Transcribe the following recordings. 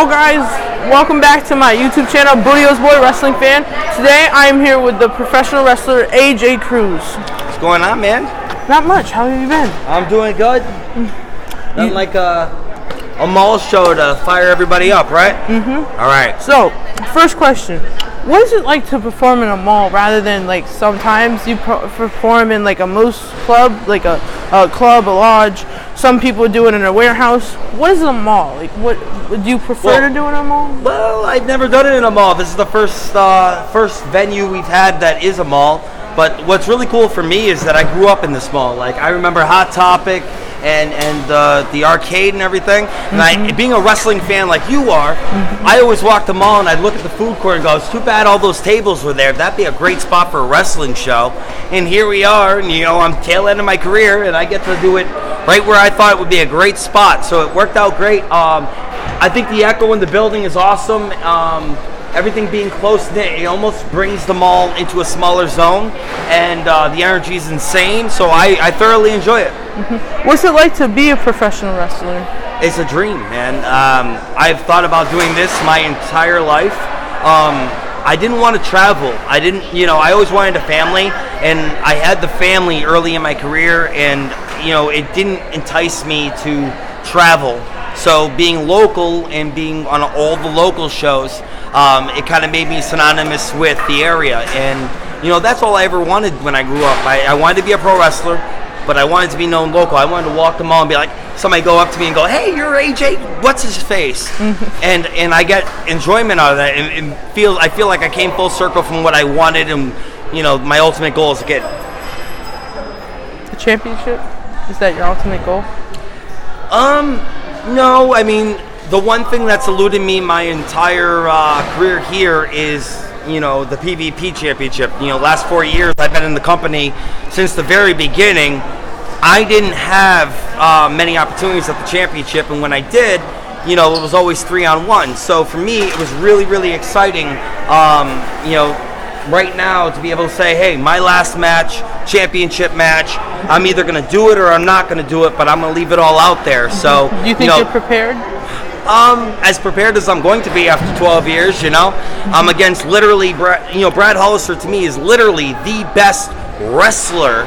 Yo guys, welcome back to my YouTube channel, Bootio's Boy Wrestling Fan. Today I am here with the professional wrestler AJ CRUSIE. What's going on, man? Not much. How have you been? I'm doing good. Nothing like a mall show to fire everybody up, right? Mm-hmm. All right. So, first question. What is it like to perform in a mall rather than like sometimes you perform in like a moose club, like a club, a lodge? Some people do it in a warehouse. What is a mall? Like, what would you prefer to do in a mall? Well, I've never done it in a mall. This is the first venue we've had that is a mall. But what's really cool for me is that I grew up in this mall. Like, I remember Hot Topic and the arcade and everything. And being a wrestling fan like you are, I always walk the mall and I'd look at the food court and go, it's too bad all those tables were there. That'd be a great spot for a wrestling show. And here we are, and I'm tail end of my career, and I get to do it right where I thought it would be a great spot. So it worked out great. I think the echo in the building is awesome. Everything being close-knit, it almost brings the mall into a smaller zone, and the energy is insane, so I thoroughly enjoy it. What's it like to be a professional wrestler? It's a dream, man. I've thought about doing this my entire life. I didn't want to travel. I always wanted a family, and I had the family early in my career, and, it didn't entice me to travel. So being local and being on all the local shows, it kind of made me synonymous with the area. And, that's all I ever wanted when I grew up. I wanted to be a pro wrestler, but I wanted to be known local. I wanted to walk the mall and be like, somebody go up to me and go, hey, you're AJ, what's his face? And I get enjoyment out of that. And I feel like I came full circle from what I wanted, and, my ultimate goal is to get the championship? Is that your ultimate goal? No, I mean, the one thing that's eluded me my entire career here is, the PvP championship. Last 4 years I've been in the company since the very beginning. I didn't have many opportunities at the championship, and when I did, it was always 3-on-1. So for me, it was really, really exciting, right now to be able to say, hey, my last match, championship match, I'm either going to do it or I'm not going to do it, but I'm going to leave it all out there. So, do you think you're prepared? As prepared as I'm going to be after 12 years, I'm against literally, Brad Hollister to me is literally the best wrestler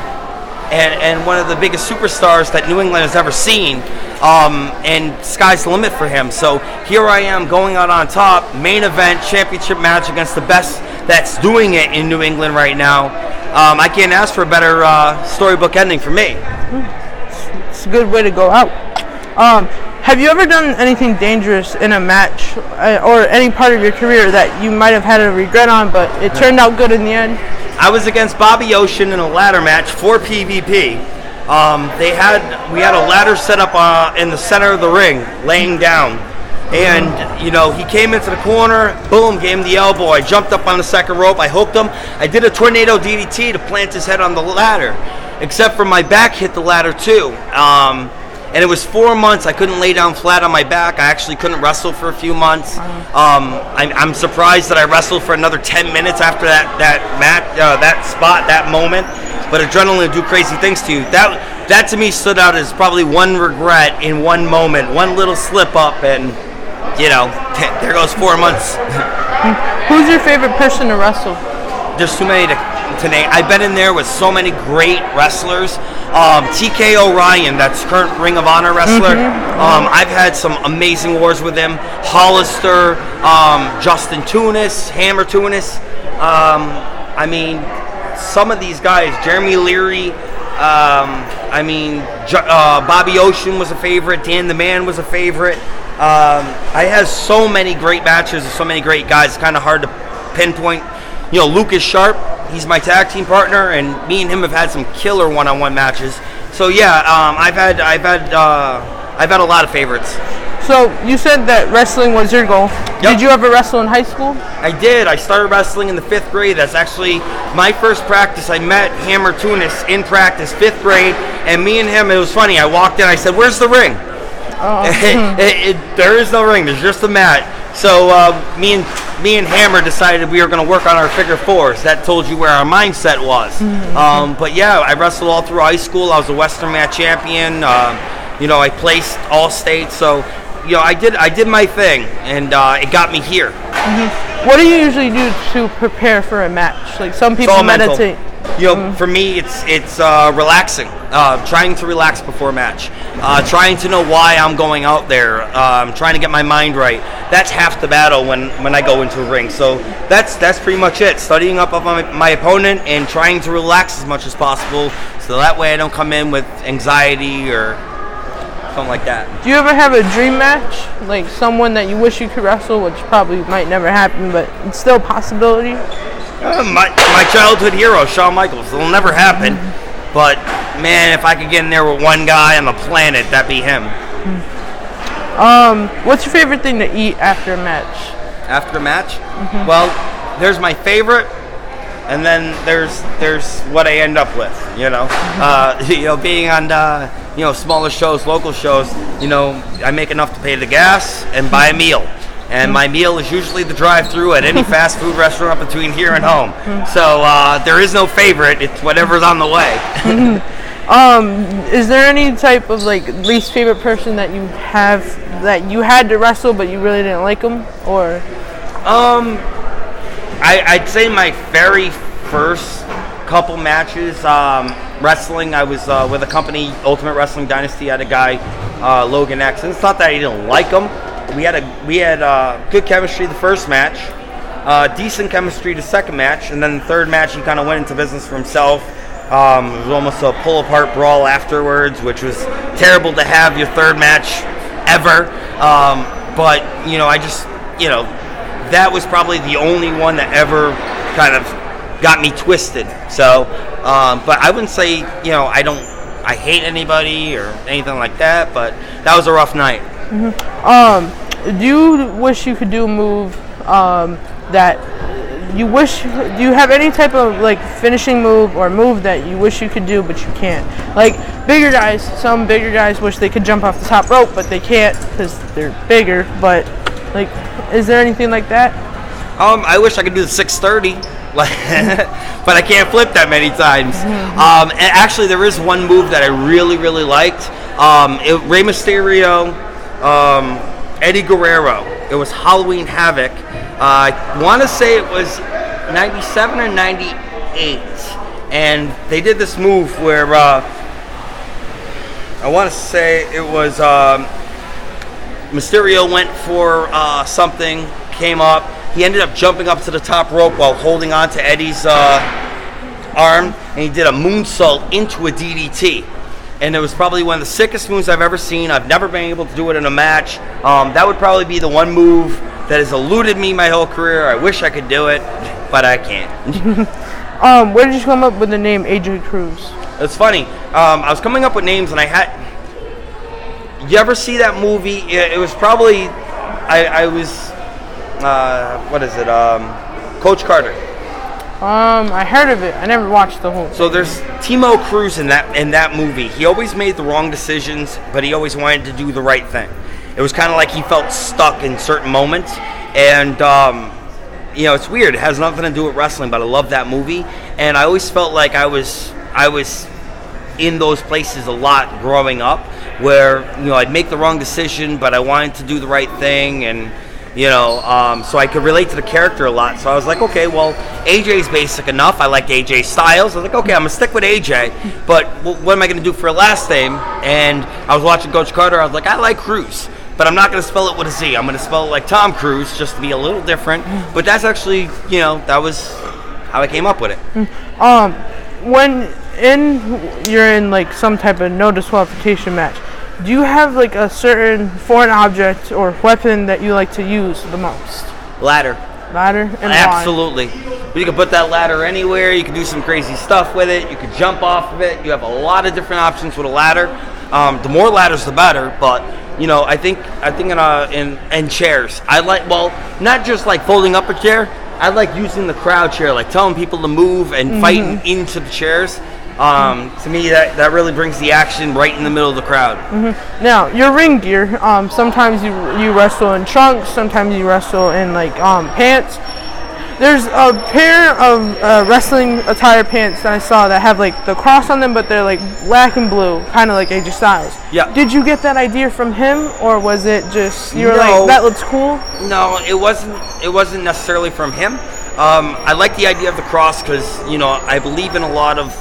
and one of the biggest superstars that New England has ever seen, and sky's the limit for him. So here I am going out on top, main event, championship match against the best that's doing it in New England right now. I can't ask for a better storybook ending for me. It's a good way to go out. Have you ever done anything dangerous in a match or any part of your career that you might have had a regret on, but it turned out good in the end? I was against Bobby Ocean in a ladder match for PvP. We had a ladder set up in the center of the ring, laying down. And, he came into the corner, boom, gave him the elbow. I jumped up on the second rope, I hooked him. I did a tornado DDT to plant his head on the ladder, except for my back hit the ladder too. And it was 4 months. I couldn't lay down flat on my back. I actually couldn't wrestle for a few months. I'm surprised that I wrestled for another 10 minutes after that spot, that moment. But adrenaline will do crazy things to you. That to me stood out as probably one regret in one moment, one little slip up, and there goes 4 months. Who's your favorite person to wrestle? There's too many to name. I've been in there with so many great wrestlers. TK O'Ryan, that's current Ring of Honor wrestler. I've had some amazing wars with him. Hollister, Justin Tunis, Hammer Tunis. I mean, some of these guys, Jeremy Leary. Bobby Ocean was a favorite. Dan the Man was a favorite. I had so many great matches with so many great guys. It's kind of hard to pinpoint. Lucas Sharp, he's my tag team partner, and me and him have had some killer one-on-one matches. So yeah, I've had a lot of favorites. So you said that wrestling was your goal. Yep. Did you ever wrestle in high school? I did. I started wrestling in the 5th grade. That's actually my first practice. I met Hammer Tunis in practice, 5th grade, and me and him, it was funny. I walked in, I said, where's the ring? There is no ring. There's just a mat. So me and Hammer decided we were going to work on our figure fours. That told you where our mindset was. But yeah, I wrestled all through high school. I was a Western Mat champion. I placed all states. So I did my thing, and it got me here. What do you usually do to prepare for a match? Like some people meditate. For me, it's relaxing. Trying to relax before a match. Trying to know why I'm going out there. Trying to get my mind right. That's half the battle when I go into a ring. So that's pretty much it. Studying up on my opponent and trying to relax as much as possible, so that way I don't come in with anxiety or something like that. Do you ever have a dream match? Like someone that you wish you could wrestle, which probably might never happen, but it's still a possibility? My childhood hero, Shawn Michaels. It'll never happen, but man, if I could get in there with one guy on the planet, that'd be him. What's your favorite thing to eat after a match? After a match? Well, there's my favorite, and then there's what I end up with. Being on smaller shows, local shows. I make enough to pay the gas and buy a meal. And my meal is usually the drive-through at any fast food restaurant between here and home. So there is no favorite. It's whatever's on the way. Is there any type of least favorite person that you have that you had to wrestle but you really didn't like them? Or I'd say my very first couple matches wrestling, I was with a company, Ultimate Wrestling Dynasty. I had a guy, Logan X, and it's not that I didn't like him. We had good chemistry the first match, decent chemistry the second match, and then the third match he kind of went into business for himself. It was almost a pull-apart brawl afterwards, which was terrible to have your third match ever. But I just that was probably the only one that ever kind of got me twisted. So, but I wouldn't say I hate anybody or anything like that. But that was a rough night. Do you wish you could do a move that you wish? Do you have any type of finishing move or move that you wish you could do but you can't? Like bigger guys, some bigger guys wish they could jump off the top rope but they can't because they're bigger. But is there anything like that? I wish I could do the 630. But I can't flip that many times. And actually, there is one move that I really, really liked. Rey Mysterio, Eddie Guerrero. It was Halloween Havoc. I want to say it was 97 or 98. And they did this move where I want to say it was Mysterio went for something, came up. He ended up jumping up to the top rope while holding on to Eddie's arm, and he did a moonsault into a DDT. And it was probably one of the sickest moves I've ever seen. I've never been able to do it in a match. That would probably be the one move that has eluded me my whole career. I wish I could do it, but I can't. Where did you come up with the name AJ CRUSIE? It's funny. I was coming up with names, and I had... You ever see that movie? It was probably... I was... what is it? Coach Carter. I heard of it. I never watched the whole. So there's Timo Cruz in that movie. He always made the wrong decisions, but he always wanted to do the right thing. It was kind of like he felt stuck in certain moments, and it's weird. It has nothing to do with wrestling, but I love that movie, and I always felt like I was in those places a lot growing up, where I'd make the wrong decision, but I wanted to do the right thing, and so I could relate to the character a lot. So I was like, okay, well, AJ's basic enough. I like AJ Styles. I was like, okay, I'm going to stick with AJ. But what am I going to do for a last name? And I was watching Coach Carter. I was like, I like Cruz, but I'm not going to spell it with a Z. I'm going to spell it like Tom Cruise, just to be a little different. But that's actually, that was how I came up with it. When you're in some type of no disqualification match, do you have a certain foreign object or weapon that you like to use the most? Ladder. And absolutely. You can put that ladder anywhere. You can do some crazy stuff with it. You can jump off of it. You have a lot of different options with a ladder. The more ladders, the better. But I think in chairs, I like not just folding up a chair. I like using the crowd chair, telling people to move and fighting into the chairs. To me, that really brings the action right in the middle of the crowd. Now, your ring gear, sometimes you wrestle in trunks, sometimes you wrestle in pants. There's a pair of wrestling attire pants that I saw that have like the cross on them, but they're like black and blue, kind of like AJ Styles. Yeah. Did you get that idea from him, or was it just you were No. like, that looks cool? No, it wasn't. It wasn't necessarily from him. I like the idea of the cross because I believe in a lot of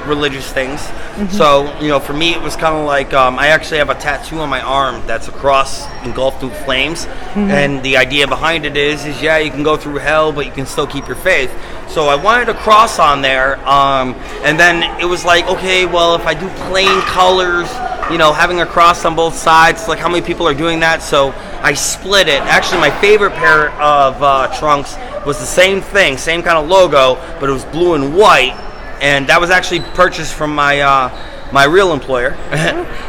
religious things. So for me it was kind of like I actually have a tattoo on my arm that's a cross engulfed in flames, and the idea behind it is yeah, you can go through hell but you can still keep your faith. So I wanted a cross on there, and then it was like, okay, well, if I do plain colors, having a cross on both sides, like how many people are doing that? So I split it. Actually, my favorite pair of trunks was the same thing, same kind of logo, but it was blue and white. And that was actually purchased from my my real employer,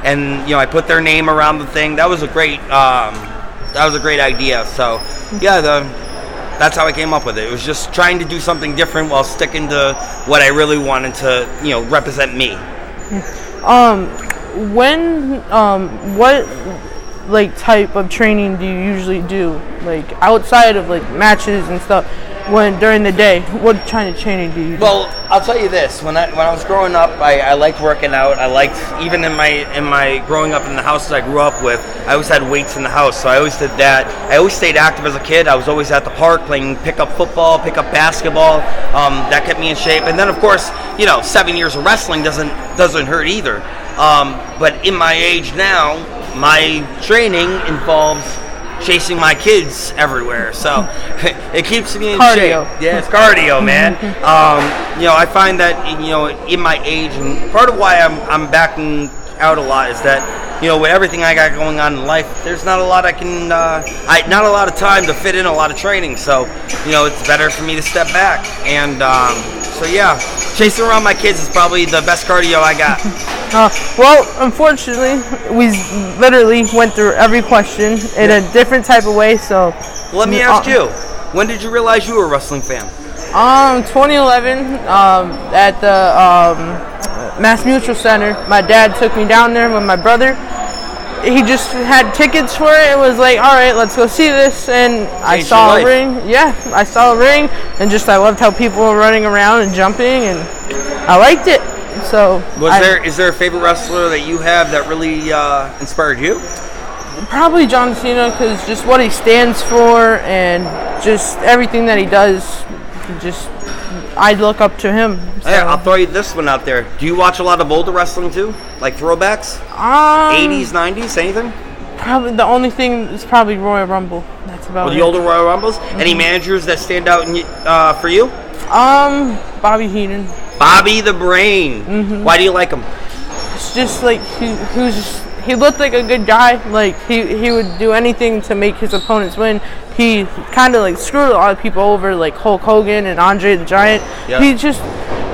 and I put their name around the thing. That was a great idea. So yeah, that's how I came up with it. It was just trying to do something different while sticking to what I really wanted to represent me. What like type of training do you usually do, like outside of like matches and stuff? During the day, what kind of training do you do? Well, I'll tell you this: when I was growing up, I liked working out. I liked, even in my growing up in the houses I grew up with, I always had weights in the house, so I always did that. I always stayed active as a kid. I was always at the park playing pickup football, pickup basketball. That kept me in shape. And then of course, 7 years of wrestling doesn't hurt either. But in my age now, my training involves chasing my kids everywhere, so it keeps me in cardio. shape. Yeah, it's cardio, man. I find that in my age, and part of why I'm backing out a lot is that with everything I got going on in life, there's not a lot not a lot of time to fit in a lot of training. So it's better for me to step back, and so yeah, chasing around my kids is probably the best cardio I got. Well, unfortunately, we literally went through every question in a different type of way. So let me ask you, when did you realize you were a wrestling fan? 2011, at the Mass Mutual Center. My dad took me down there with my brother. He just had tickets for it. It was like, all right, let's go see this. And I saw a ring. Yeah, I saw a ring, and I loved how people were running around and jumping, and I liked it. So is there a favorite wrestler that you have that really inspired you? Probably John Cena, because just what he stands for and just everything that he does, I look up to him. So. Hey, I'll throw you this one out there. Do you watch a lot of older wrestling too? Like throwbacks? 80s, 90s, anything? Probably the only thing is probably Royal Rumble. That's about it. The older Royal Rumbles? Any managers that stand out for you? Bobby Heenan. Bobby the Brain. Why do you like him? It's just like he looked like a good guy. Like he would do anything to make his opponents win. He kind of like screwed a lot of people over, like Hulk Hogan and Andre the Giant. Yeah.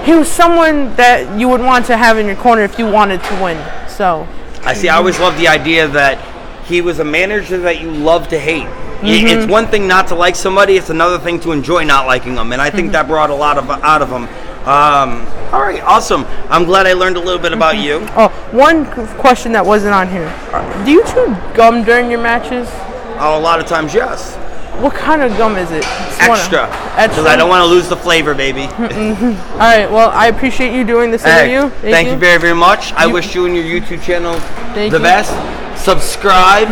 He was someone that you would want to have in your corner if you wanted to win. So I always loved the idea that he was a manager that you love to hate. It's one thing not to like somebody, it's another thing to enjoy not liking them, and I think that brought a lot out of him. All right, awesome. I'm glad I learned a little bit about you. Oh, one question that wasn't on here. Do you chew gum during your matches? Oh, a lot of times, yes. What kind of gum is it? Extra. Because I don't want to lose the flavor, baby. All right, well, I appreciate you doing this interview. Thank you very, very much. I wish you and your YouTube channel the best. Subscribe.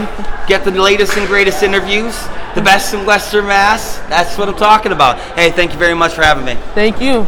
Get the latest and greatest interviews. The best in Western Mass. That's what I'm talking about. Hey, thank you very much for having me. Thank you.